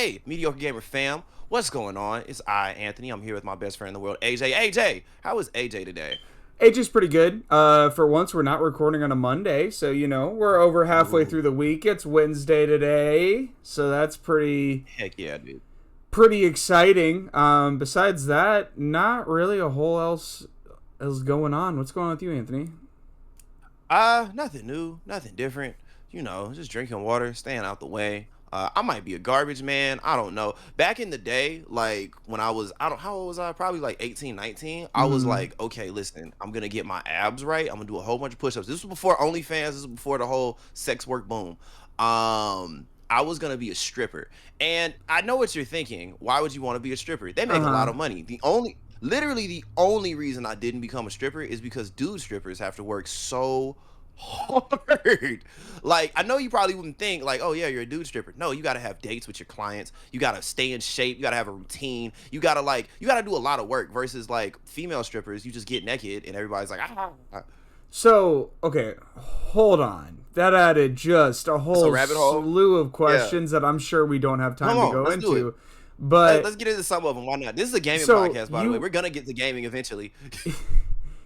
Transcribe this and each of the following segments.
Hey, Mediocre Gamer fam, what's going on? It's I, Anthony. I'm here with my best friend in the world, AJ. AJ, how is AJ today? AJ's pretty good. For once, we're not recording on a Monday, so we're over halfway Ooh, through the week. It's Wednesday today, so that's heck yeah, dude. pretty exciting. Besides that, not really a whole else is going on. What's going on with you, Anthony? Nothing new, nothing different. Just drinking water, staying out the way. I might be a garbage man. I don't know. Back in the day, like when I don't, how old was I? Probably like 18, 19. I was Mm-hmm. like, okay, listen, I'm going to get my abs right. I'm going to do a whole bunch of push ups. This was before OnlyFans. This was before the whole sex work boom. I was going to be a stripper. And I know what you're thinking. Why would you want to be a stripper? They make a lot Uh-huh. of money. Literally the only reason I didn't become a stripper is because dude strippers have to work so hard. Like, I know you probably wouldn't think like, oh yeah, you're a dude stripper. No, you got to have dates with your clients. You got to stay in shape. You got to have a routine. You got to do a lot of work versus like female strippers. You just get naked and everybody's like, ah. So, okay, hold on. That added just a It's a whole rabbit hole. slew of Yeah. questions that I'm sure we don't have Come time to on, go let's do it. into. But Let's get into some of them. Why not? This is a gaming so podcast, by the way. you We're gonna get to gaming eventually.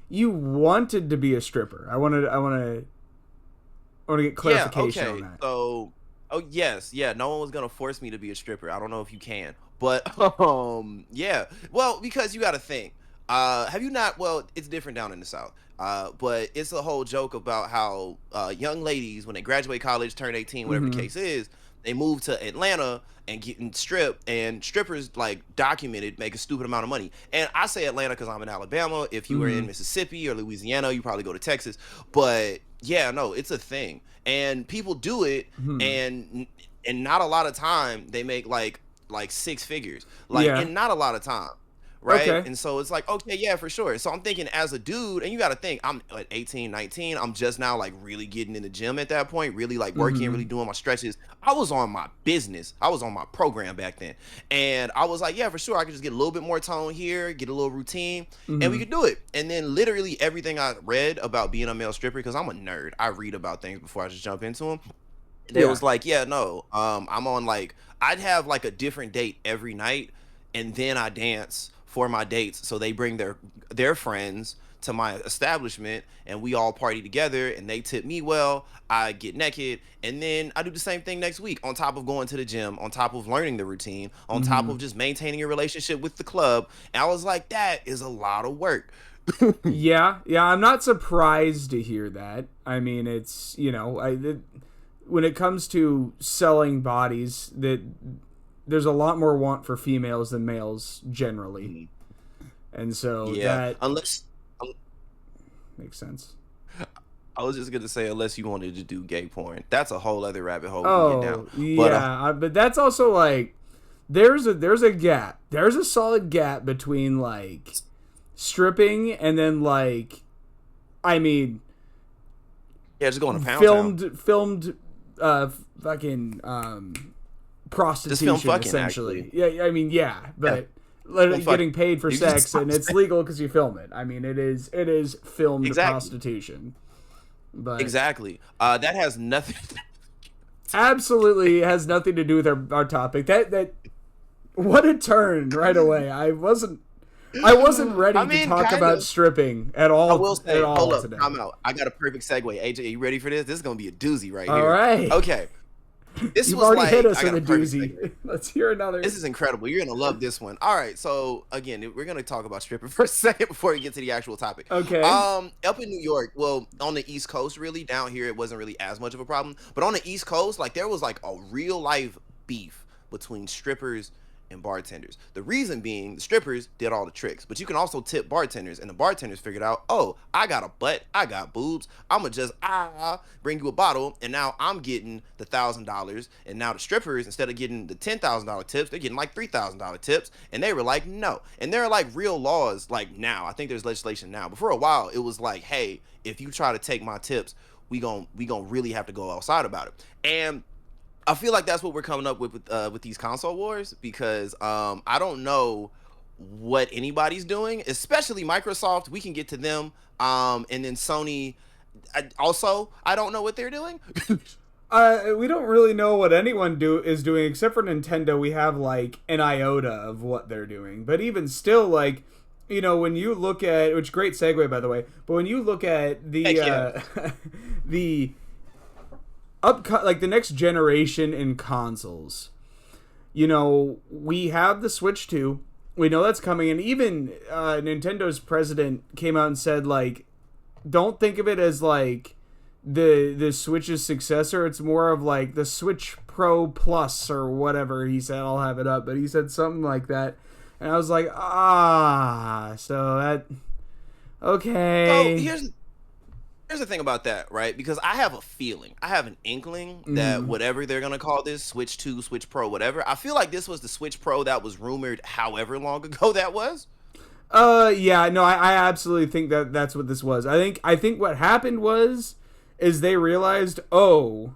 you wanted to be a stripper. I want to get Yeah, clarification on okay. that. So, oh yes, yeah, no one was gonna force me to be a stripper. I don't know if you can. But yeah. Well, because you gotta think. Have you not well, it's different down in the South. But it's a whole joke about how young ladies when they graduate college, turn 18, whatever the Mm-hmm. case is, they move to Atlanta and getting stripped and strippers like documented make a stupid amount of money. And I say Atlanta because I'm in Alabama. If you were in Mm-hmm. Mississippi or Louisiana, you probably go to Texas. But yeah, no, it's a thing. And people do it Hmm. and not a lot of time they make like six figures. Like Yeah. and not a lot of time. Right. Okay. And so it's like, okay, yeah, for sure. So I'm thinking as a dude, and you got to think, I'm like 18, 19. I'm just now like really getting in the gym at that point, really like working, Mm-hmm. really doing my stretches. I was on my business. I was on my program back then. And I was like, yeah, for sure. I could just get a little bit more tone here, get a little routine, and we Mm-hmm. could do it. And then literally everything I read about being a male stripper, because I'm a nerd, I read about things before I just jump into them. They Yeah. was like, yeah, no, I'm on like I'd have like a different date every night, and then I dance for my dates. So they bring their friends to my establishment, and we all party together, and they tip me well. I get naked, and then I do the same thing next week. On top of going to the gym, on top of learning the routine, on top Mm-hmm. of just maintaining a relationship with the club. And I was like, that is a lot of work. Yeah. Yeah. I'm not surprised to hear that. I mean, it's when it comes to selling bodies, that there's a lot more want for females than males generally, Mhm. and so Yeah, that unless makes sense. I was just gonna say, unless you wanted to do gay porn, that's a whole other rabbit hole we can get down. Oh But yeah, but that's also like there's a gap. There's a solid gap between like stripping and then like I mean yeah, just going to Pound Town. filmed uh fucking Just film prostitution fucking essentially. actually. Yeah, I mean yeah, Yeah, but film getting fucking. paid for You can sex stop and it's saying legal because you film it. I mean it is filmed exactly, prostitution, but exactly. That has nothing. absolutely has nothing to do with our topic. That what a turn right away. I wasn't I ready to mean, talk kind about of. stripping I will at say, hold all up, today. time out. I got a perfect segue. AJ, you ready for this? This is gonna be a doozy right All here. right. Okay, this You've was already hit like us I got with a a perfect segue. doozy. Let's hear another. This is incredible. You're gonna love this one. All right, so again, we're gonna talk about stripping for a second before we get to the actual topic. Okay. Up in New York, well, on the East Coast, really down here, it wasn't really as much of a problem. But on the East Coast, like there was like a real life beef between strippers and bartenders. The reason being, the strippers did all the tricks, but you can also tip bartenders, and the bartenders figured out, oh, I got a butt, I got boobs, I'ma just bring you a bottle, and now I'm getting the $1,000, and now the strippers, instead of getting the $10,000 tips, they're getting like $3,000 tips, and they were like, no, and there are like real laws like now. I think there's legislation now, but for a while it was like, hey, if you try to take my tips, we gonna really have to go outside about it, and I feel like that's what we're coming up with these console wars because I don't know what anybody's doing, especially Microsoft. We can get to them, and then Sony. Also, I don't know what they're doing. We don't really know what anyone is doing except for Nintendo. We have like an iota of what they're doing, but even still, like, you know, when you look at, which great segue by the way, but when you look at Heck the yeah. the like the next generation in consoles, you know, we have the Switch 2. We know that's coming, and even Nintendo's president came out and said, like, don't think of it as like the Switch's successor. It's more of like the Switch Pro Plus or whatever he said. I'll have it up, but he said something like that, and I was like, so that So okay. here's the thing about that, right? Because I have a feeling, I have an inkling that Mm. whatever they're gonna call this, Switch 2, Switch Pro, whatever, I feel like this was the Switch Pro that was rumored however long ago that was. Yeah, no, I absolutely think that that's what this was. I think what happened was is they realized, oh,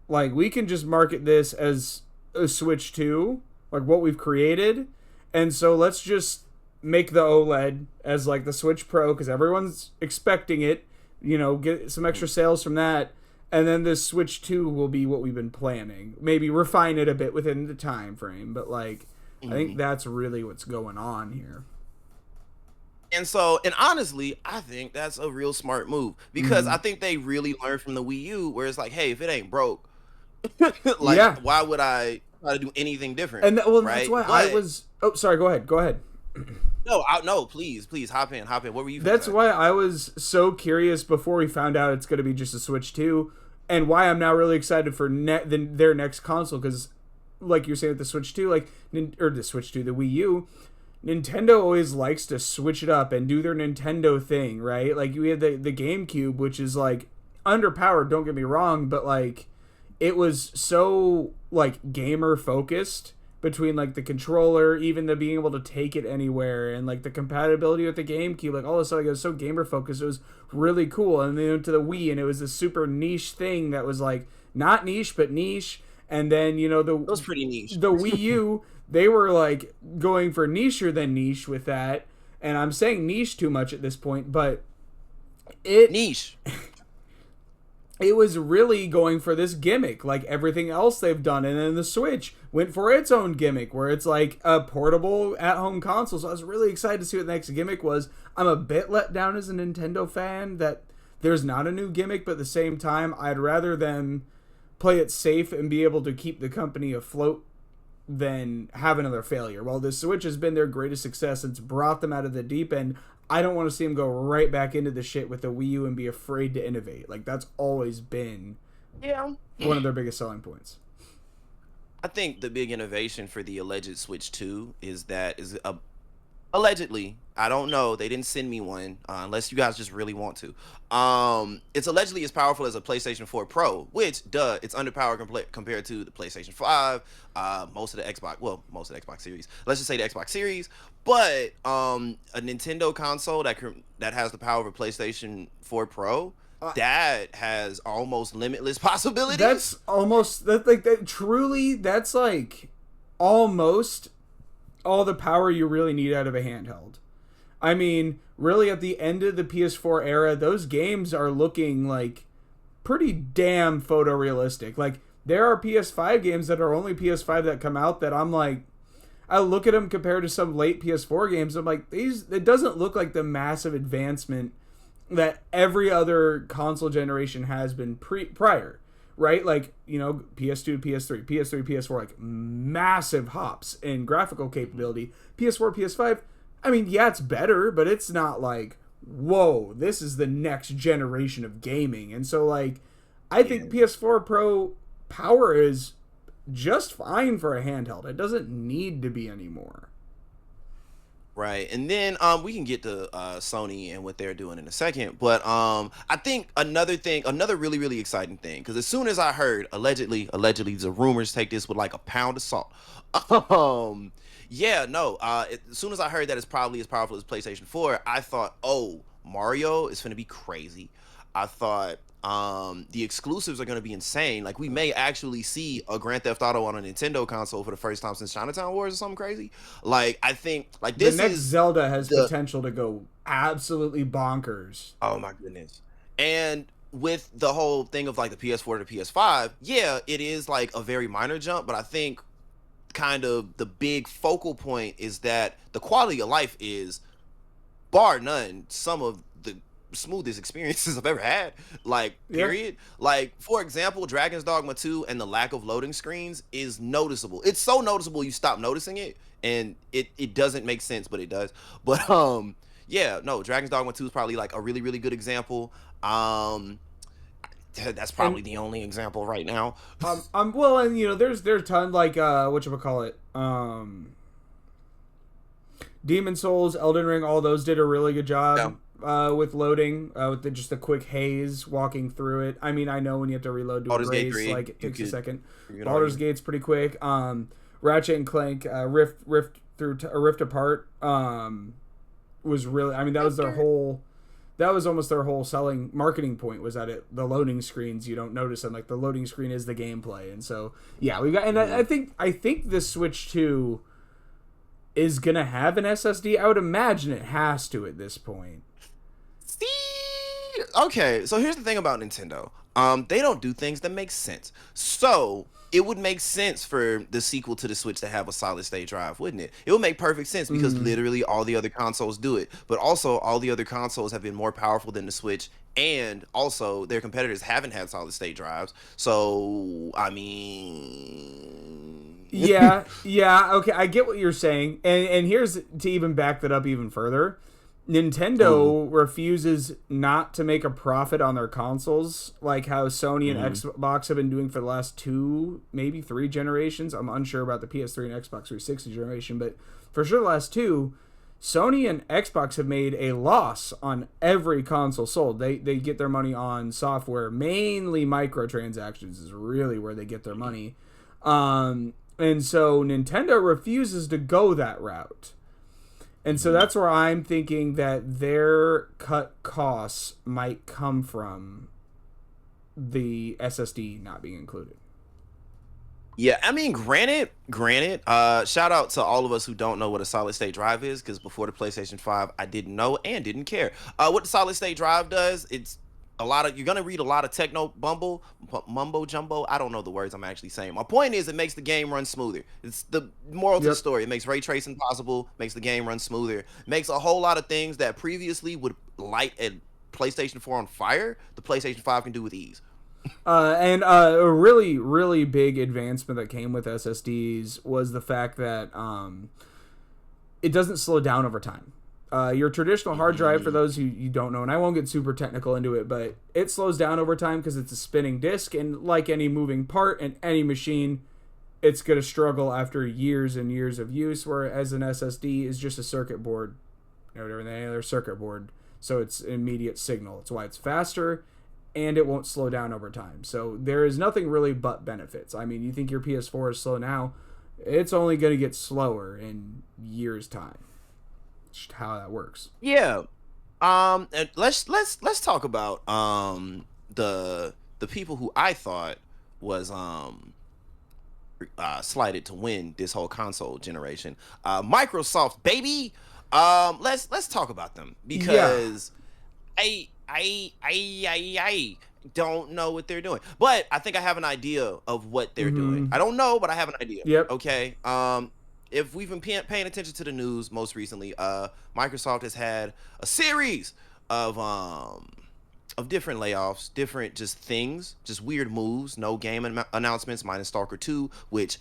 like we can just market this as a Switch 2, like what we've created, and so let's just make the OLED as like the Switch Pro because everyone's expecting it, you know, get some extra sales from that, and then this Switch 2 will be what we've been planning. Maybe refine it a bit within the time frame, but like I think Mhm. that's really what's going on here. And so, and honestly, I think that's a real smart move because I Mhm. think they really learned from the Wii U, where it's like, hey, if it ain't broke, like, Yeah, why would I try to do anything different, and well, that's right? why I But was. Oh, sorry. Go ahead. Go ahead. no, no, please, please hop in, hop in. What were you gonna That's say? why I was so curious before we found out it's going to be just a Switch 2, and why I'm now really excited for their next console because, like you're saying with the Switch 2, like or the Switch 2, the Wii U, Nintendo always likes to switch it up and do their Nintendo thing, right? Like we had the GameCube, which is like underpowered. Don't get me wrong, but like it was so like gamer focused between like the controller, even the being able to take it anywhere, and like the compatibility with the GameCube, like all of a sudden like, it was so gamer focused. It was really cool. And then went to the Wii, and it was this super niche thing that was like not niche but niche. And then you know It was pretty niche. the Wii U, they were like going for nicher than niche with that. And I'm saying niche too much at this point, but it Niche. it was really going for this gimmick like everything else they've done, and then the Switch went for its own gimmick where it's like a portable at-home console. So I was really excited to see what the next gimmick was. I'm a bit let down as a Nintendo fan that there's not a new gimmick, but at the same time I'd rather them play it safe and be able to keep the company afloat than have another failure. While the Switch has been their greatest success, it's brought them out of the deep end. I don't want to see them go right back into the shit with the Wii U and be afraid to innovate. Like that's always been Yeah. one of their biggest selling points. I think the big innovation for the alleged Switch 2 is that is a allegedly, I don't know, they didn't send me one, unless you guys just really want to. It's allegedly as powerful as a PlayStation 4 Pro, which, duh, it's underpowered compared to the PlayStation 5, most of the Xbox, well, most of the Xbox Series. Let's just say the Xbox Series. But a Nintendo console that has the power of a PlayStation 4 Pro, Uh, that has almost limitless possibilities. that's almost that like that truly that's like almost all the power you really need out of a handheld. I mean, really at the end of the PS4 era, those games are looking like pretty damn photorealistic. Like there are PS5 games that are only PS5 that come out that I'm like I look at them compared to some late PS4 games. I'm like these it doesn't look like the massive advancement that every other console generation has been prior, right? Like, you know, PS2 to PS3, PS3 PS4, like massive hops in graphical capability. PS4 PS5, I mean, yeah, it's better, but it's not like whoa, this is the next generation of gaming. And so like I Yeah. think PS4 Pro power is just fine for a handheld. It doesn't need to be anymore. Right. And then we can get to Sony and what they're doing in a second. But I think another really, really exciting thing, because as soon as I heard allegedly the rumors take this with like a pound of salt. Um yeah, no, as soon as I heard that it's probably as powerful as PlayStation 4, I thought, oh, Mario is gonna be crazy. I thought the exclusives are going to be insane. Like we may actually see a Grand Theft Auto on a Nintendo console for the first time since Chinatown Wars or something crazy. Like I think like The this next is Zelda has the potential to go absolutely bonkers. oh my goodness. And with the whole thing of like the PS4 to PS5, yeah, it is like a very minor jump, but I think kind of the big focal point is that the quality of life is, bar none, some of the smoothest experiences I've ever had. Like, Yeah. period. Like, for example, Dragon's Dogma 2 and the lack of loading screens is noticeable. It's so noticeable you stop noticing it, and it doesn't make sense, but it does. But yeah, no, Dragon's Dogma 2 is probably like a really, really good example. That's And probably the only example right now. well, and there's ton like whatchamacallit, Demon Souls, Elden Ring, all those did a really good Yeah. job with loading, with just a quick haze walking through it. I mean, I know when you have to reload to a Baldur's Gate grace, 3, like it takes a second. you could Baldur's argue. Gate's pretty quick. Ratchet and Clank, Rift Apart, was really. I mean, that was their whole. That was almost their whole selling marketing point, was that the loading screens, you don't notice them. Like, the loading screen is the gameplay, and so yeah, we got. And I think the Switch 2 is gonna have an SSD. I would imagine it has to at this point. See, okay, so here's the thing about Nintendo. They don't do things that make sense. So it would make sense for the sequel to the Switch to have a solid state drive, wouldn't it? It would make perfect sense because Mm. literally all the other consoles do it. But also all the other consoles have been more powerful than the Switch, and also their competitors haven't had solid state drives. So I mean, Yeah, yeah, okay, I get what you're saying, and here's to even back that up even further. mm, Nintendo refuses not to make a profit on their consoles, like how Sony and mm, Xbox have been doing for the last two, maybe three generations. I'm unsure about the PS3 and Xbox 360 generation, but for sure the last two, Sony and Xbox have made a loss on every console sold. They get their money on software, mainly microtransactions is really where they get their money. And so Nintendo refuses to go that route. And so mhm. that's where I'm thinking that their cut costs might come from the SSD not being included. Yeah, I mean, granted, shout out to all of us who don't know what a solid state drive is, because before the PlayStation 5, I didn't know and didn't care. What the solid state drive does, it's a lot of, you're gonna read a lot of mumbo jumbo. I don't know the words I'm actually saying. My point is, it makes the game run smoother. It's the moral to the Yep. story. It makes ray tracing possible, makes the game run smoother, makes a whole lot of things that previously would light a PlayStation 4 on fire, the PlayStation 5 can do with ease. And a really, really big advancement that came with SSDs was the fact that it doesn't slow down over time. Your traditional hard drive, for Mhm. those who you don't know, and I won't get super technical into it, but it slows down over time because it's a spinning disk, and like any moving part in any machine, it's going to struggle after years and years of use, whereas an SSD is just a circuit board, whatever, any other circuit board, so it's immediate signal. It's why it's faster, and it won't slow down over time. So there is nothing really but benefits. I mean, you think your PS4 is slow now, it's only going to get slower in years' time. Just how that works. Yeah. And let's talk about the people who I thought was slighted to win this whole console generation. Microsoft, baby. Let's talk about them Yeah. because I don't know what they're doing, but I think I have an idea of what they're doing. Mm-hmm. I don't know, but I have an idea. Yep. Okay. If we've been paying attention to the news most recently, Microsoft has had a series of different layoffs, different just things, just weird moves, no game announcements minus Stalker 2, which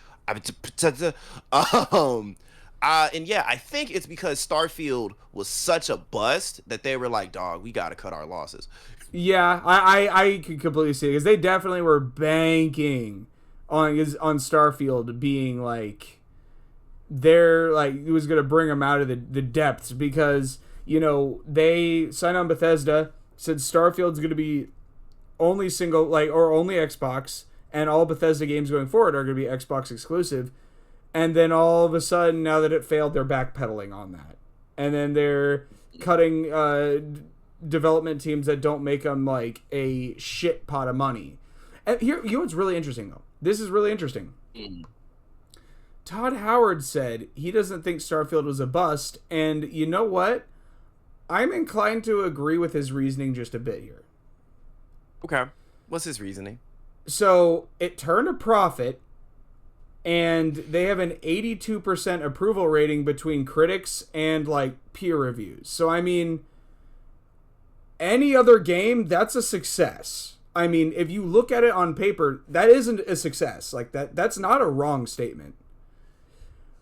um and yeah, I think it's because Starfield was such a bust that they were like, dog, we got to cut our losses. Yeah, I could completely see it because they definitely were banking on Starfield being like they're like it was gonna bring them out of the depths because they signed on Bethesda, said Starfield's gonna be only single like or only Xbox, and all Bethesda games going forward are gonna be Xbox exclusive, and then all of a sudden now that it failed, they're backpedaling on that, and then they're cutting development teams that don't make them like a shit pot of money. And here, what's really interesting though. This is really interesting. Mm. Todd Howard said he doesn't think Starfield was a bust, and you know what? I'm inclined to agree with his reasoning just a bit here. Okay. What's his reasoning? So it turned a profit, and they have an 82% approval rating between critics and like peer reviews. So I mean, any other game, that's a success. I mean, if you look at it on paper, that isn't a success. Like that's not a wrong statement.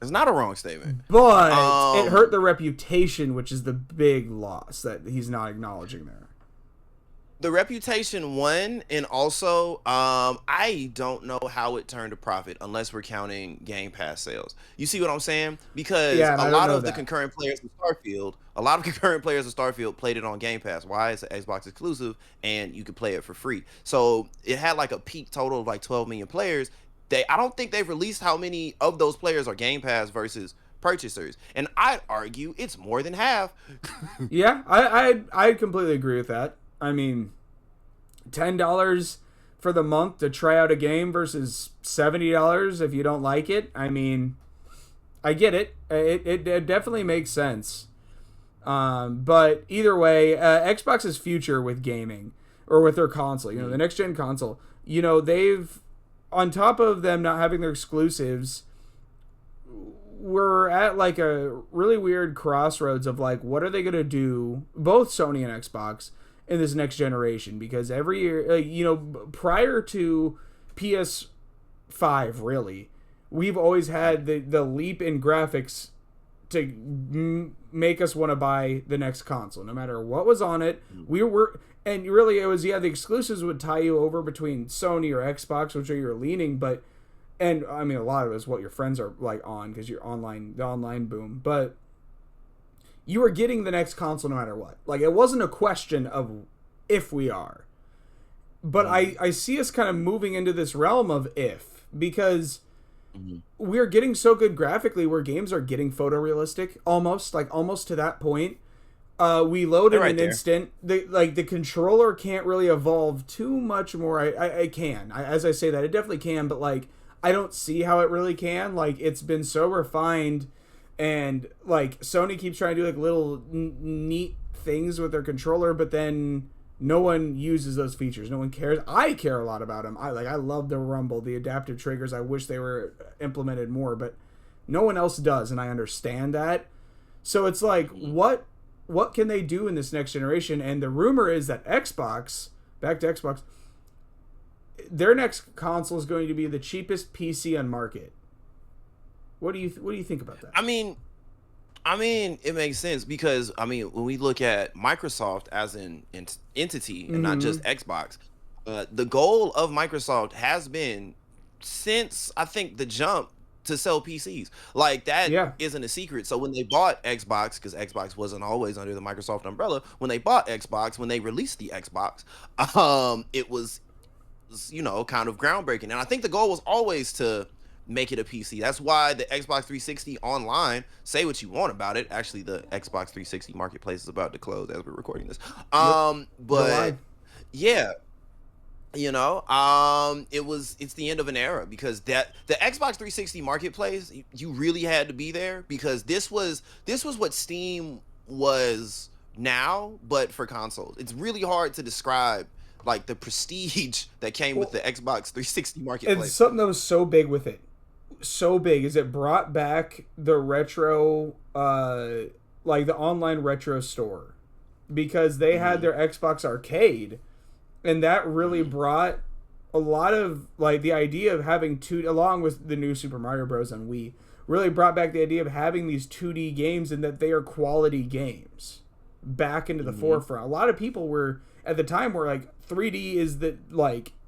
It's not a wrong statement. But it hurt the reputation, which is the big loss that he's not acknowledging there. The reputation won, and also I don't know how it turned a profit unless we're counting Game Pass sales. You see what I'm saying? Because Yeah, and a I don't lot know of the that. concurrent players of Starfield, a lot of concurrent players of Starfield played it on Game Pass. Why? It's an Xbox exclusive, and you could play it for free. So it had like a peak total of like 12 million players. I don't think they've released how many of those players are Game Pass versus purchasers, and I'd argue it's more than half. Yeah, I completely agree with that. I mean, $10 for the month to try out a game versus $70 if you don't like it. I mean, I get it. It definitely makes sense. But either way, Xbox's future with gaming or with their console, you know, the next gen console, you know, they've on top of them not having their exclusives, we're at like a really weird crossroads of like what are they gonna do, both Sony and Xbox, in this next generation, because every year, you know, prior to PS5, really, we've always had the leap in graphics to make us want to buy the next console, no matter what was on it. We were, and really, it was the exclusives would tie you over between Sony or Xbox, which are you're leaning, but. And I mean, a lot of it is what your friends are like on because you're online, the online boom. But you were getting the next console no matter what. Like, it wasn't a question of if we are. But I see us kind of moving into this realm of if, because we're getting so good graphically where games are getting photorealistic, almost to that point. We load in an instant. The controller can't really evolve too much more. I can. As I say that, it definitely can, but like, I don't see how it really can. Like, it's been so refined, and like Sony keeps trying to do like little neat things with their controller, but then no one uses those features. No one cares. I care a lot about them. I love the rumble, the adaptive triggers. I wish they were implemented more, but no one else does, and I understand that. So it's like, what can they do in this next generation? And the rumor is that Xbox, back to Xbox, their next console is going to be the cheapest PC on market. What do you think about that? I mean, it makes sense because I mean, when we look at Microsoft as an entity and not just Xbox, the goal of Microsoft has been since I think the jump to sell PCs. Like that isn't a secret. So when they bought Xbox, because Xbox wasn't always under the Microsoft umbrella, when they bought Xbox, when they released the Xbox, it was, you know, kind of groundbreaking. And I think the goal was always to make it a PC. That's why the Xbox 360 online, say what you want about it. Actually, the Xbox 360 marketplace is about to close as we're recording this. But yeah, you know, it's the end of an era because that the Xbox 360 marketplace, you really had to be there because this was what Steam was now, but for consoles. It's really hard to describe like the prestige that came with the Xbox 360 marketplace. It's something that was so big with it. So big is it brought back the retro, like the online retro store, because they had their Xbox Arcade, and that really brought a lot of like the idea of having two, along with the new Super Mario Bros. On Wii, really brought back the idea of having these 2D games and that they are quality games back into the forefront. A lot of people were at the time were like 3D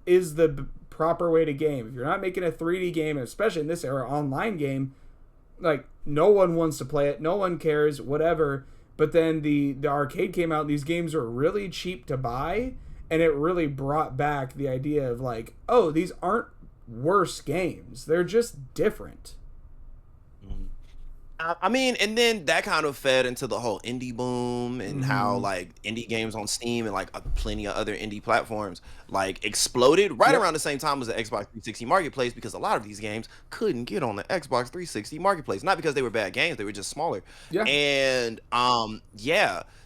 is the proper way to game. If you're not making a 3D game, especially in this era, online game, like no one wants to play it, no one cares, whatever. But then the arcade came out, and these games were really cheap to buy, and it really brought back the idea of like, oh, these aren't worse games, they're just different. I mean, and then that kind of fed into the whole indie boom and how like indie games on Steam and like plenty of other indie platforms like exploded right around the same time as the Xbox 360 marketplace, because a lot of these games couldn't get on the Xbox 360 marketplace, not because they were bad games, they were just smaller. And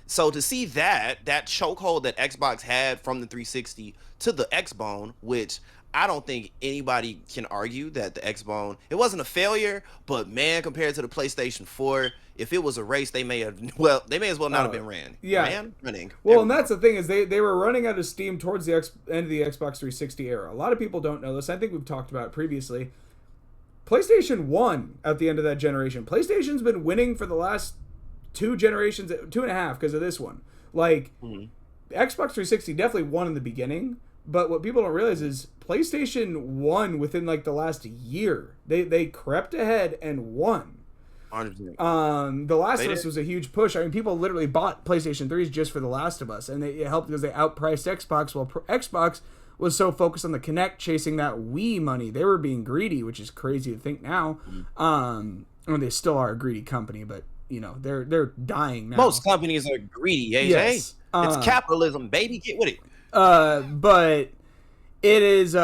So to see that chokehold that Xbox had from the 360 to the Xbone, which I don't think anybody can argue that the Xbone, it wasn't a failure, but man, compared to the PlayStation 4, if it was a race, they may have, well, they may as well not have been Yeah. running. Well, and that's the thing is they were running out of steam towards the end of the Xbox 360 era. A lot of people don't know this. I think we've talked about it previously. PlayStation won at the end of that generation. PlayStation's been winning for the last 2 generations, 2.5, because of this one. Like, Xbox 360 definitely won in the beginning, but what people don't realize is PlayStation won within like the last year. They crept ahead and won. 100%. The Last of Us was a huge push. I mean, people literally bought PlayStation 3s just for The Last of Us, and it helped because they outpriced Xbox. While Xbox was so focused on the Kinect, chasing that Wii money, they were being greedy, which is crazy to think now. I mean, they still are a greedy company, but you know they're dying now. Most companies are greedy, AJ. Yes. It's capitalism, baby. Get with it. But it is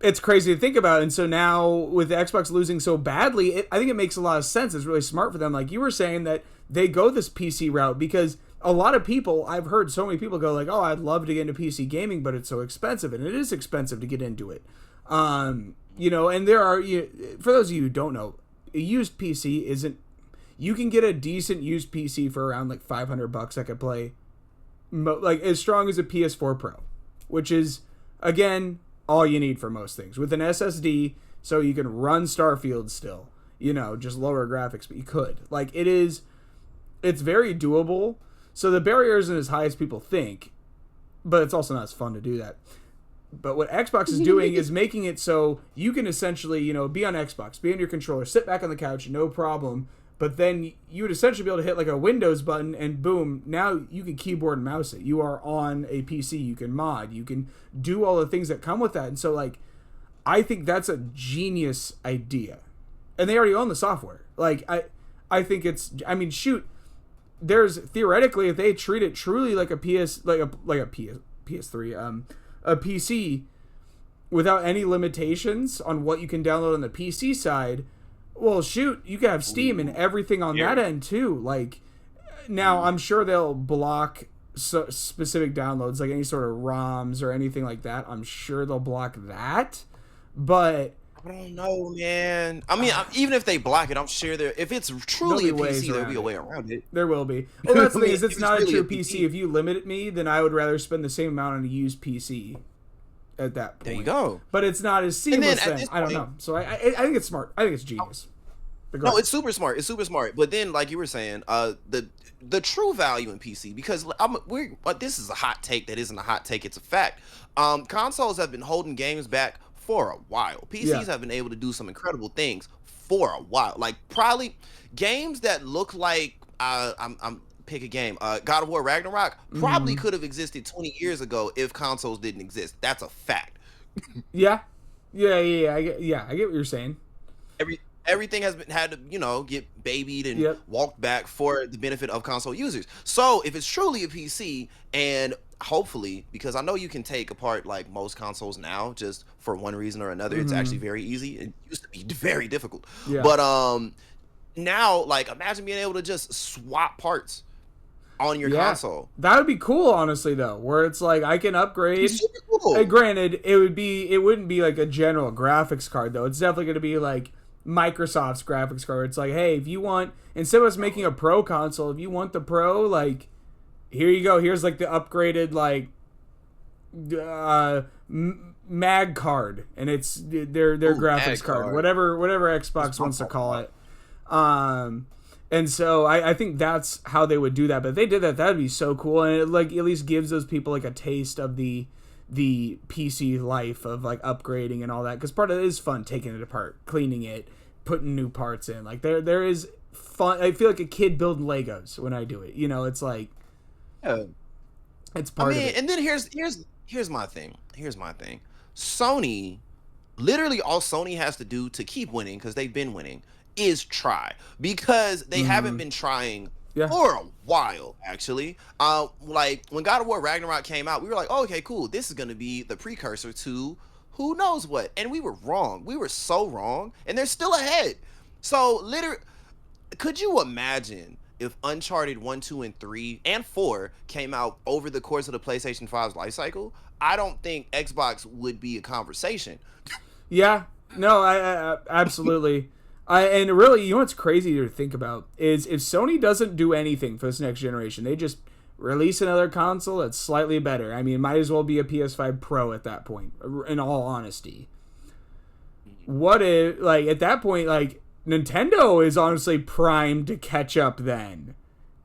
it's crazy to think about. And so now with the Xbox losing so badly, I think it makes a lot of sense. It's really smart for them. Like you were saying, that they go this PC route because a lot of people, I've heard so many people go like, oh, I'd love to get into PC gaming, but it's so expensive. And it is expensive to get into it. You know, and there are, for those of you who don't know, a used PC isn't, you can get a decent used PC for around like $500 that could play like as strong as a PS4 Pro, which is, again, all you need for most things, with an SSD, so you can run Starfield still, you know, just lower graphics, but you could. Like, it's very doable. So the barrier isn't as high as people think, but it's also not as fun to do that. But what Xbox is doing is making it so you can essentially, you know, be on Xbox, be on your controller, sit back on the couch, no problem. But then you would essentially be able to hit like a Windows button and boom, now you can keyboard and mouse it. You are on a PC. You can mod. You can do all the things that come with that. And so, like, I think that's a genius idea. And they already own the software. Like, I think it's, I mean, shoot, there's theoretically, if they treat it truly like a PS3, a PC without any limitations on what you can download on the PC side, well, shoot, you can have Steam and everything on that end too. Like, now I'm sure they'll block specific downloads, like any sort of ROMs or anything like that. I'm sure they'll block that, but I don't know, man. I mean, even if they block it, I'm sure if it's truly a PC, there'll be a way around it. There will be. Well, that's the thing, is it's not a true PC. If you limit me, then I would rather spend the same amount on a used PC at that point. There you go. But it's not as seamless then. I don't know. So I think it's smart. I think it's genius. No, it's super smart. It's super smart. But then, like you were saying, the true value in PC, because this is a hot take that isn't a hot take, it's a fact. Consoles have been holding games back for a while. PCs have been able to do some incredible things for a while. Like, probably games that look like I'm pick a game. God of War Ragnarok probably could have existed 20 years ago if consoles didn't exist. That's a fact. Yeah. I get what you're saying. Everything has had to, get babied and walked back for the benefit of console users. So if it's truly a PC, and hopefully, because I know you can take apart like most consoles now, just for one reason or another, it's actually very easy. It used to be very difficult. Yeah. But now, like, imagine being able to just swap parts on your console. That would be cool, honestly, though, where it's like I can upgrade. It's super cool. And granted, it wouldn't be like a general graphics card though. It's definitely going to be like Microsoft's graphics card. It's like, hey, if you want, instead of us making a Pro console, if you want the Pro, like, here you go. Here's like the upgraded like mag card, and it's their graphics card, whatever Xbox wants to call it. And so I think that's how they would do that. But if they did that, that'd be so cool, and it like at least gives those people like a taste of the PC life of like upgrading and all that, because part of it is fun, taking it apart, cleaning it, putting new parts in. Like there is fun. I feel like a kid building Legos when I do it. It's like it's part of it. And then here's my thing. Sony, literally all Sony has to do to keep winning, because they've been winning, is try, because they haven't been trying for a while, actually. Like when God of War Ragnarok came out, we were like, oh, okay, cool, this is going to be the precursor to who knows what, and we were wrong. We were so wrong, and they're still ahead. So literally, could you imagine if Uncharted 1, 2, and 3 and 4 came out over the course of the PlayStation 5's life cycle, I don't think Xbox would be a conversation. Yeah, no, I absolutely. And really, you know what's crazy to think about is if Sony doesn't do anything for this next generation, they just release another console that's slightly better. I mean, it might as well be a PS5 Pro at that point, in all honesty. What if, like, at that point, like, Nintendo is honestly primed to catch up then.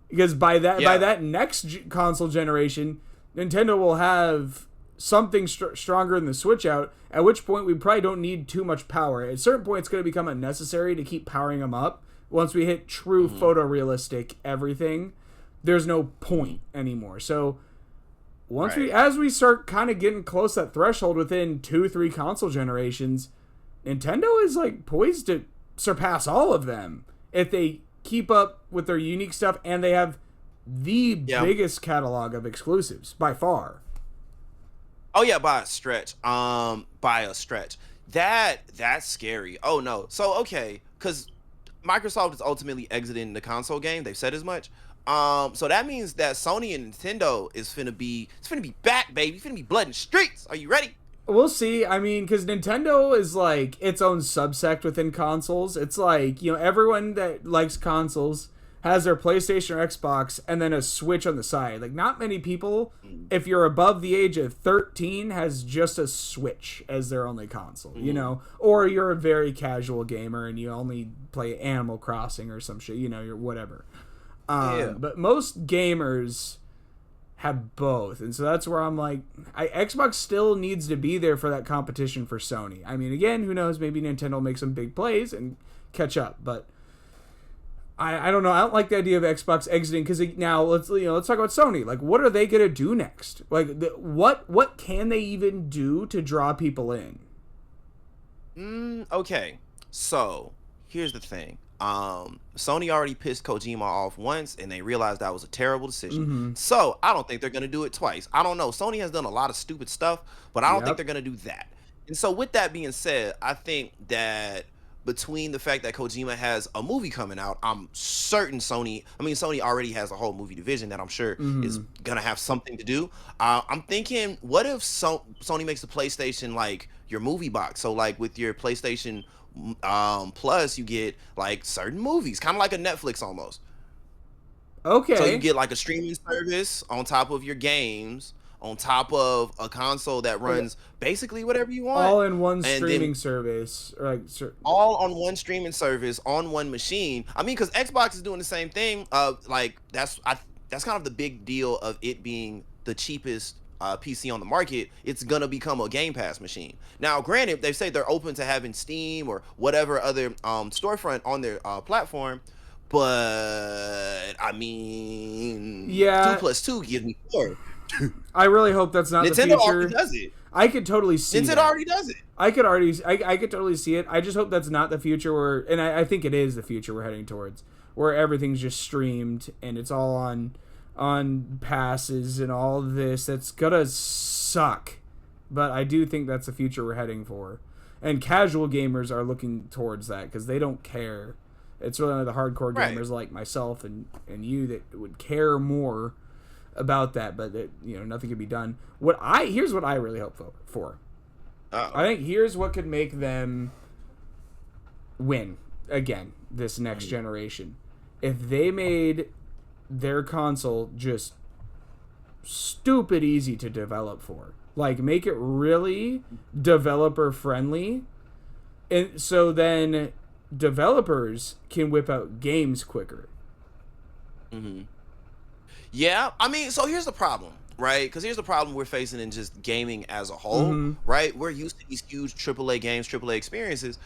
Because by that next console generation, Nintendo will have something stronger than the Switch out, at which point we probably don't need too much power. At a certain point, it's going to become unnecessary to keep powering them up. Once we hit true photorealistic everything, there's no point anymore. So as we start kind of getting close to that threshold within 2-3 console generations, Nintendo is like poised to surpass all of them if they keep up with their unique stuff, and they have the biggest catalog of exclusives by far. Oh yeah, by a stretch. That's scary. Oh no. So okay, because Microsoft is ultimately exiting the console game. They've said as much. So that means that Sony and Nintendo is finna be back, baby. Finna be blood in the streets. Are you ready? We'll see. I mean, because Nintendo is like its own subsect within consoles. It's like, you know, everyone that likes consoles has their PlayStation or Xbox and then a Switch on the side. Like, not many people, if you're above the age of 13, has just a Switch as their only console, you know? Or you're a very casual gamer and you only play Animal Crossing or some shit, you know, you're whatever. But most gamers have both, and so that's where I'm like, Xbox still needs to be there for that competition for Sony. I mean, again, who knows, maybe Nintendo will make some big plays and catch up, but I don't know. I don't like the idea of Xbox exiting, because now let's talk about Sony. Like, what are they gonna do next? Like, what can they even do to draw people in? Okay, so here's the thing. Sony already pissed Kojima off once, and they realized that was a terrible decision. So I don't think they're gonna do it twice. I don't know. Sony has done a lot of stupid stuff, but I don't think they're gonna do that. And so with that being said, I think that between the fact that Kojima has a movie coming out, I'm certain Sony already has a whole movie division that I'm sure is gonna have something to do. I'm thinking, what if Sony makes the PlayStation like your movie box? So like with your PlayStation Plus, you get like certain movies, kind of like a Netflix almost. Okay. So you get like a streaming service on top of your games, on top of a console that runs basically whatever you want. All in one streaming service. All on one streaming service, on one machine. I mean, because Xbox is doing the same thing. Like that's kind of the big deal of it being the cheapest PC on the market. It's gonna become a Game Pass machine. Now, granted, they say they're open to having Steam or whatever other storefront on their platform, but I mean, 2 plus 2 gives me 4. I really hope that's not the future. Nintendo already does it. I could totally see Nintendo that. already does it. I could totally see it. I just hope that's not the future and I think it is the future we're heading towards, where everything's just streamed and it's all on passes and all this. That's gonna suck, but I do think that's the future we're heading for, and casual gamers are looking towards that because they don't care. It's really the hardcore gamers like myself and you that would care more about that, but nothing can be done. Here's what I really hope for. I think here's what could make them win again this next generation. If they made their console just stupid easy to develop for, like make it really developer friendly, and so then developers can whip out games quicker. Yeah, I mean, so here's the problem, right? Because here's the problem we're facing in just gaming as a whole, right? We're used to these huge AAA games, AAA experiences,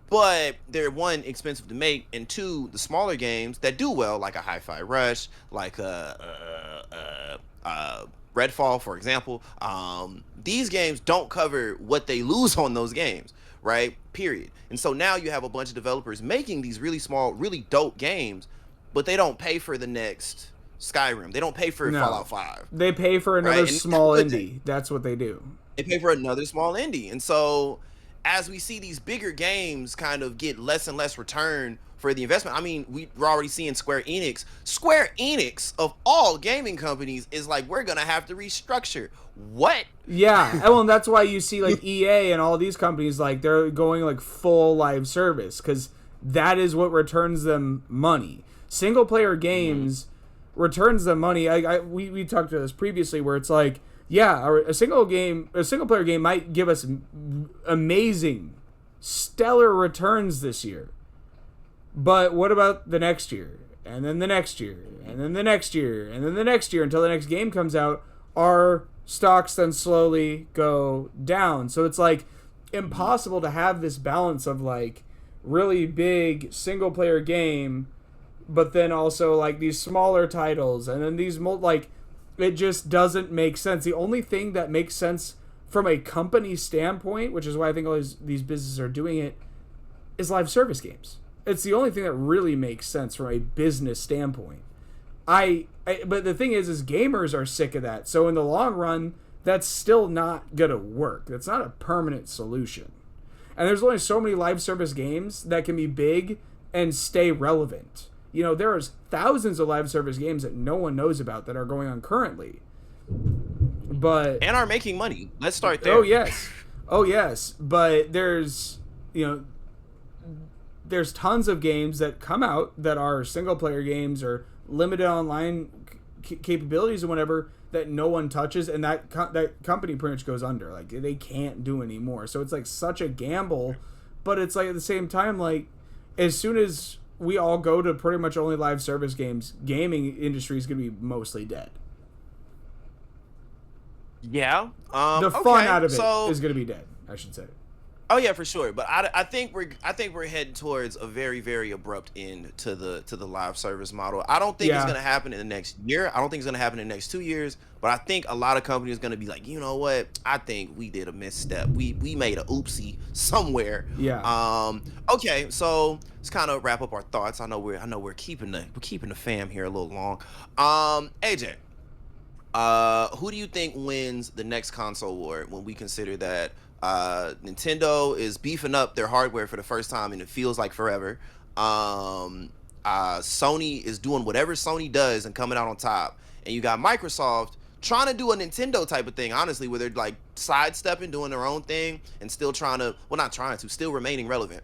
but they're, one, expensive to make, and two, the smaller games that do well, like a Hi-Fi Rush, like Redfall, for example. These games don't cover what they lose on those games, right? Period. And so now you have a bunch of developers making these really small, really dope games, but they don't pay for the next Skyrim. They don't pay for Fallout 5. They pay for another small indie. That's what they do. They pay for another small indie. And so as we see these bigger games kind of get less and less return for the investment. I mean, we're already seeing Square Enix. Square Enix of all gaming companies is like, we're gonna have to restructure. What? Yeah, well, and that's why you see like EA and all these companies like they're going like full live service because that is what returns them money. Single player games returns them money. We talked about this previously where it's like, yeah, a single player game might give us amazing, stellar returns this year, but what about the next year, and then the next year, and then the next year, and then the next year until the next game comes out? Our stocks then slowly go down. So it's like impossible to have this balance of like really big single player game, but then also like these smaller titles, and then these like it just doesn't make sense. The only thing that makes sense from a company standpoint, which is why I think all these businesses are doing it, is live service games. It's the only thing that really makes sense from a business standpoint. But the thing is gamers are sick of that. So in the long run, that's still not gonna work. That's not a permanent solution. And there's only so many live service games that can be big and stay relevant. You know, there's thousands of live service games that no one knows about that are going on currently. But and are making money. Let's start there. Oh yes. But there's tons of games that come out that are single player games or limited online capabilities and whatever that no one touches, and that company pretty much goes under. Like they can't do anymore. So it's like such a gamble, but it's like at the same time, like as soon as we all go to pretty much only live service games, gaming industry is going to be mostly dead. Yeah. The fun out of it is going to be dead, I should say. Oh yeah, for sure. But I think we're heading towards a very, very abrupt end to the live service model. I don't think it's gonna happen in the next year. I don't think it's gonna happen in the next 2 years. But I think a lot of companies are gonna be like, you know what? I think we did a misstep. We made a oopsie somewhere. Yeah. Okay, so let's kind of wrap up our thoughts. I know we're keeping the fam here a little long. AJ, who do you think wins the next console war when we consider that Nintendo is beefing up their hardware for the first time and it feels like forever? Sony is doing whatever Sony does and coming out on top, and you got Microsoft trying to do a Nintendo type of thing, honestly, where they're like sidestepping, doing their own thing, and still still remaining relevant.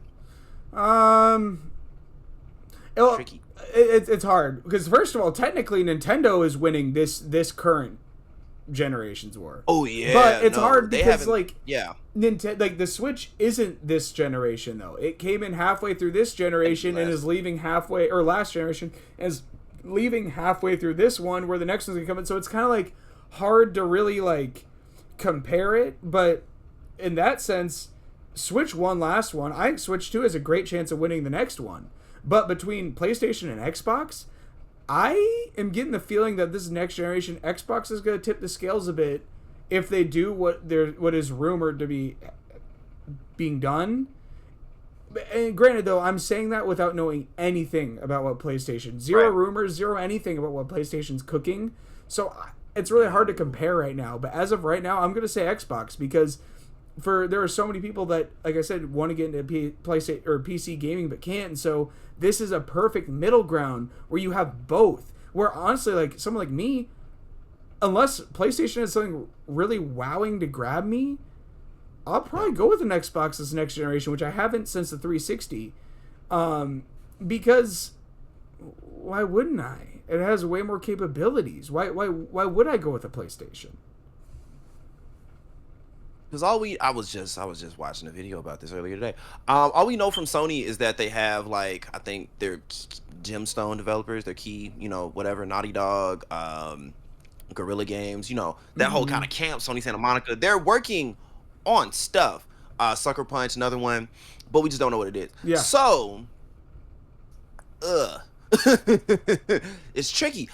Tricky. It's hard because first of all, technically Nintendo is winning this current generation's war. Oh yeah, but it's hard because Nintendo, like the Switch isn't this generation though. It came in halfway through this generation and is leaving halfway, or last generation is leaving halfway through this one, where the next one's gonna come in. So it's kind of like hard to really like compare it. But in that sense, Switch won last one. I think Switch 2 has a great chance of winning the next one. But between PlayStation and Xbox, I am getting the feeling that this next generation Xbox is going to tip the scales a bit if they do what is rumored to be being done. And granted, though, I'm saying that without knowing anything about what PlayStation. Zero rumors, zero anything about what PlayStation's cooking. So it's really hard to compare right now. But as of right now, I'm going to say Xbox because there are so many people that, like I said, want to get into PlayStation or PC gaming but can't. And so this is a perfect middle ground where you have both. Where honestly, like someone like me, unless PlayStation has something really wowing to grab me, I'll probably go with an Xbox this next generation, which I haven't since the 360. Because why wouldn't I? It has way more capabilities. Why would I go with a PlayStation? Because I was just watching a video about this earlier today. All we know from Sony is that they have, like, I think they're gemstone developers, they're key, whatever, Naughty Dog, Guerrilla Games, that whole kind of camp, Sony Santa Monica. They're working on stuff. Sucker Punch, another one, but we just don't know what it is. Yeah. So, it's tricky.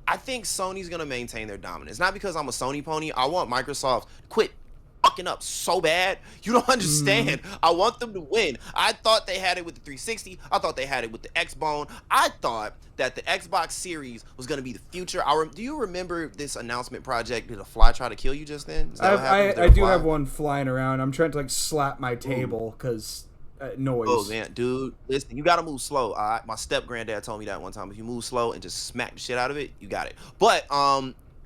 I think Sony's going to maintain their dominance. Not because I'm a Sony pony. I want Microsoft to quit fucking up so bad. You don't understand. I want them to win. I thought they had it with the 360. I thought they had it with the Xbone. I thought that the Xbox Series was going to be the future. Do you remember this announcement project? Did a fly try to kill you just then? I do have one flying around. I'm trying to, like, slap my table because Oh noise. man, dude, listen, you gotta move slow. All right, my step granddad told me that one time. If you move slow and just smack the shit out of it, you got it. But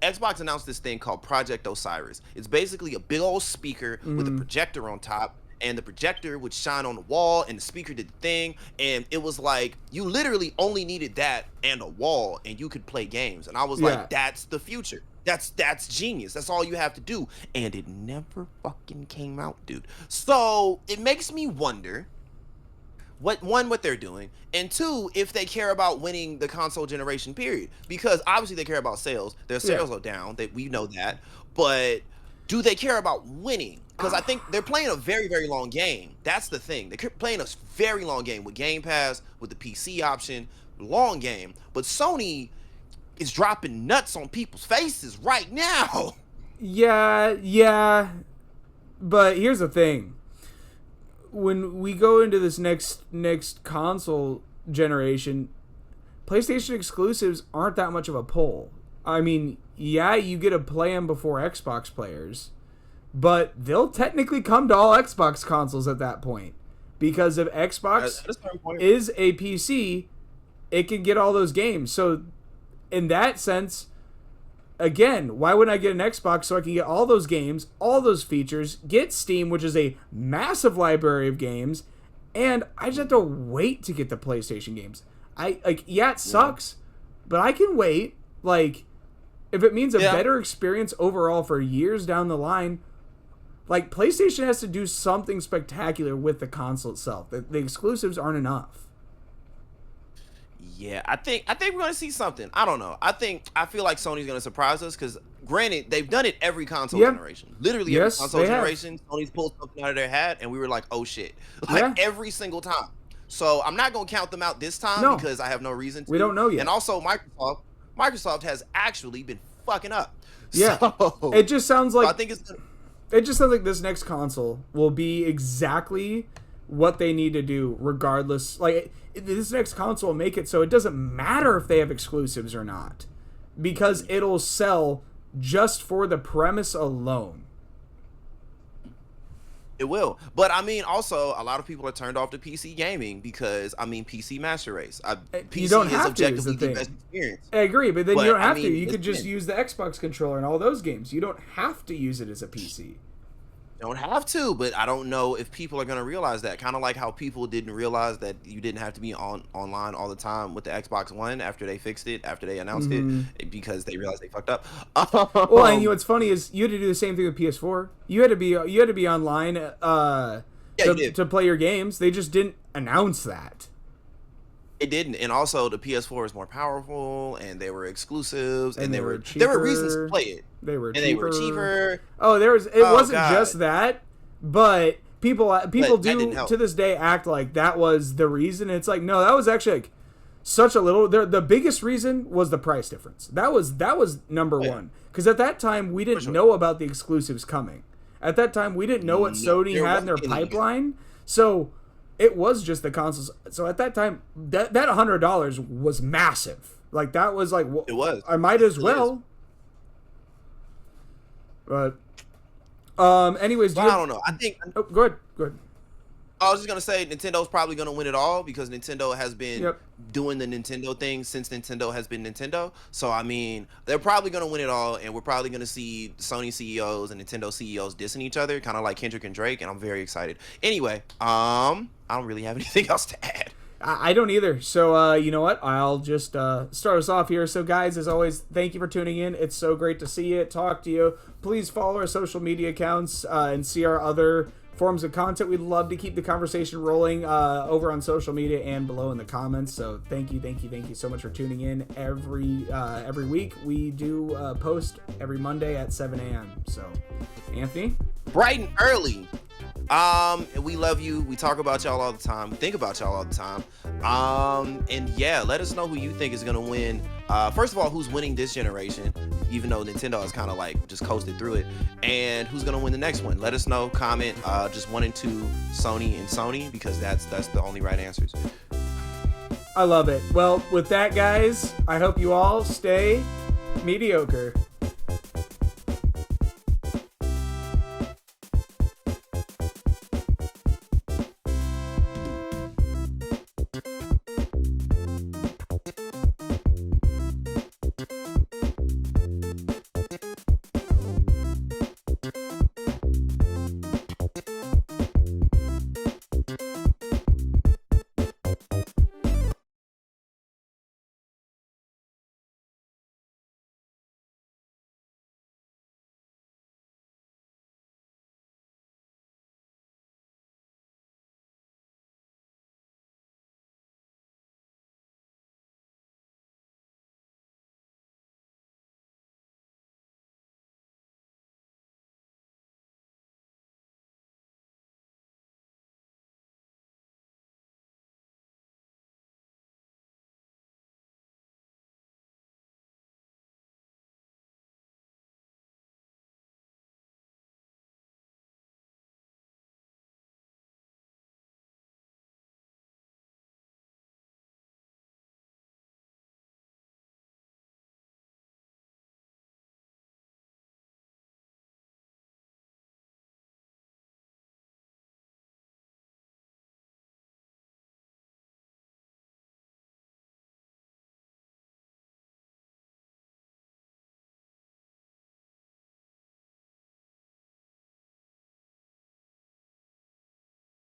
Xbox announced this thing called Project Osiris. It's basically a big old speaker with a projector on top, and the projector would shine on the wall, and the speaker did the thing, and it was like you literally only needed that and a wall, and you could play games. And I was like, that's the future. That's genius. That's all you have to do. And it never fucking came out, dude. So it makes me wonder what they're doing, and two, if they care about winning the console generation period. Because obviously they care about sales. Their sales are down. We know that. But do they care about winning? Because I think they're playing a very, very long game. That's the thing. They're playing a very long game with Game Pass, with the PC option, long game. But Sony is dropping nuts on people's faces right now. Yeah. But here's the thing. When we go into this next console generation, PlayStation exclusives aren't that much of a pull. I mean, yeah, you get to play them before Xbox players, but they'll technically come to all Xbox consoles at that point. Because if Xbox is a PC, it can get all those games. So in that sense, again, why wouldn't I get an Xbox so I can get all those games, all those features, get Steam, which is a massive library of games, and I just have to wait to get the PlayStation games. It sucks, but I can wait. Like, if it means a better experience overall for years down the line, like, PlayStation has to do something spectacular with the console itself. The exclusives aren't enough. Yeah, I think we're gonna see something. I don't know. I feel like Sony's gonna surprise us because, granted, they've done it every console generation. Literally every console generation, Sony's pulled something out of their hat, and we were like, oh shit, like every single time. So I'm not gonna count them out this time because I have no reason to. We don't know yet. And also, Microsoft has actually been fucking up. Yeah, so, it just sounds like I think it's. It just sounds like this next console will be exactly what they need to do, regardless. Like, this next console will make it so it doesn't matter if they have exclusives or not, because it'll sell just for the premise alone. It will. But I mean, also, a lot of people are turned off to PC gaming because, I mean, PC Master Race. PC you don't have is to, objectively is the the best experience. I agree, but then you don't have to. You could just been. use the Xbox controller and all those games. You don't have to use it as a PC. Don't have to, but I don't know if people are going to realize that. Kind of like how people didn't realize that you didn't have to be online all the time with the Xbox One after they fixed it, after they announced it, because they realized they fucked up. Well, and what's funny is you had to do the same thing with PS4. You had to be online to play your games. They just didn't announce that. It didn't, and also the PS4 is more powerful, and they were exclusives, and there were reasons to play it. They were cheaper. Oh, it wasn't just that, but people do to this day act like that was the reason. It's like, no, that was actually like such a little. The biggest reason was the price difference. That was number one, because at that time we didn't know about the exclusives coming. At that time we didn't know what Sony had in their pipeline, so. It was just the consoles. So at that time, that $100 was massive. Like, that was like, well, it was. I might as well. But, anyways, I don't know. I think. Oh, good. I was just gonna say Nintendo's probably gonna win it all because Nintendo has been doing the Nintendo thing since Nintendo has been Nintendo. So I mean, they're probably gonna win it all, and we're probably gonna see Sony CEOs and Nintendo CEOs dissing each other, kind of like Kendrick and Drake, and I'm very excited. Anyway, I don't really have anything else to add. I don't either. So, you know what? I'll just start us off here. So, guys, as always, thank you for tuning in. It's so great to see you, talk to you. Please follow our social media accounts and see our other forms of content. We'd love to keep the conversation rolling over on social media and below in the comments. So thank you so much for tuning in every week. We do post every Monday at 7 a.m. So, Anthony? Bright and early. And we love you. We talk about y'all all the time. We think about y'all all the time. And yeah, let us know who you think is gonna win. First of all, who's winning this generation, even though Nintendo has kind of like just coasted through it, and who's gonna win the next one. Let us know. Comment just 1 and 2, Sony, because that's the only right answers. I love it. Well, with that, guys, I hope you all stay mediocre.